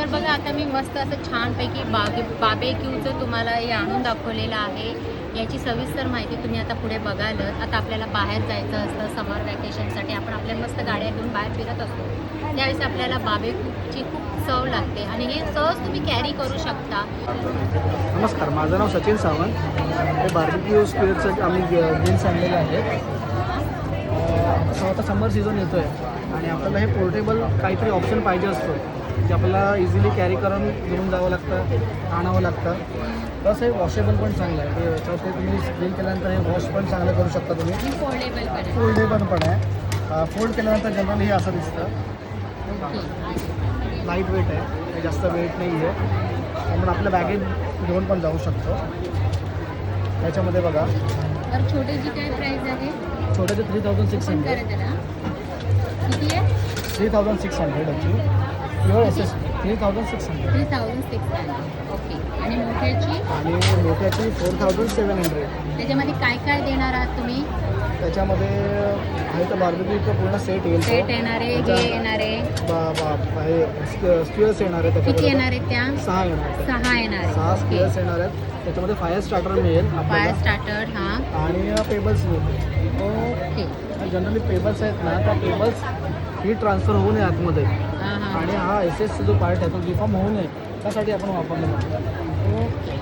तर बघा आता मी मस्त असं छानपैकी बार्बेक्यूचं तुम्हाला हे आणून दाखवलेलं आहे. याची सविस्तर माहिती तुम्ही आता पुढे बघालच. आता आपल्याला बाहेर जायचं असतं समर वॅकेशनसाठी, आपण आपल्या मस्त गाड्या घेऊन बाहेर फिरत असतो, त्यावेळेस आपल्याला बार्बेक्यूची खूप चव लागते आणि हे सहज तुम्ही कॅरी करू शकता. नमस्कार, माझं नाव सचिन सावंत. हे बार्बेक्यू स्पिरिटचं आम्ही ग्रिल्स आणलेले आहेत. आता समर सीझन येतो आहे आणि आपल्याला हे पोर्टेबल काहीतरी ऑप्शन पाहिजे असतो जे आपल्याला इझिली कॅरी करून घेऊन जावं लागतं, आणावं लागतं. प्लस हे वॉशेबल पण चांगलं आहे. ते याच्यावरती तुम्ही ग्रिल केल्यानंतर हे वॉश पण चांगलं करू शकता तुम्ही. फोल्डेबल पण आहे. फोल्ड केल्यानंतर जनरली हे असं दिसतं. लाईट वेट आहे, हे जास्त वेट नाही आहे. आपण आपल्या बॅगेत घेऊन पण जाऊ शकतो. त्याच्यामध्ये बघा तर छोटेची काय प्राईस आहे? छोट्याचे 3600. किती आहे? 3600 याची प्युअर एस एस 3600. 3600. ओके. आणि मोठ्याची? आणि मोठ्याची 4700. त्याच्यामध्ये काय काय देणार आहात तुम्ही? त्याच्यामध्ये आहे तर बार्बेक्यूचं पूर्ण सेट येईल. सेट येणार आहे, हे येणार आहे, स्क्युअर्स येणार आहे. किती येणार आहेत त्या? 6 येणार आहेत. 6 येणार आहे. 6 स्क्युअर्स येणार आहेत. त्याच्यामध्ये फायर स्टार्टर मिळेल फायर आपल्याला स्टार्टर. हां, आणि पेबल्स मिळेल. ओके. जनरली पेबल्स आहेत ना, त्या पेबल्स हीट ट्रान्सफर होऊ नये आतमध्ये हां हां, आणि हा एस एसचा जो पार्ट आहे तो डिफॉर्म होऊ नये त्यासाठी आपण वापरला जातो. ओके.